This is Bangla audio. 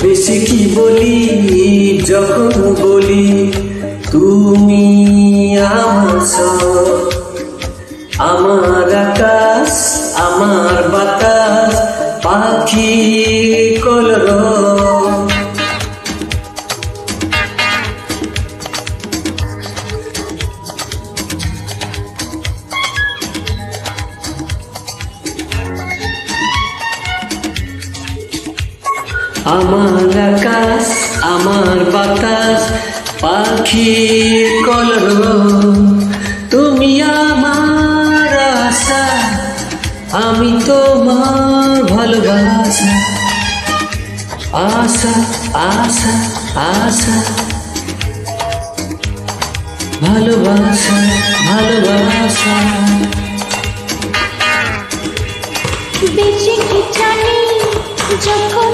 বেশি কি বলি যখন বলি তুমি আমার সব, আমার আকাশ আমার বাতাস পাখি কলরব। আমার আকাশ আমার বাতাস পাখির কলরব, তুমি আমার আশা আমি তোমার ভালোবাসা। আশা আশা আশা ভালোবাসা ভালোবাসা। বেঁচে কি জানি যখন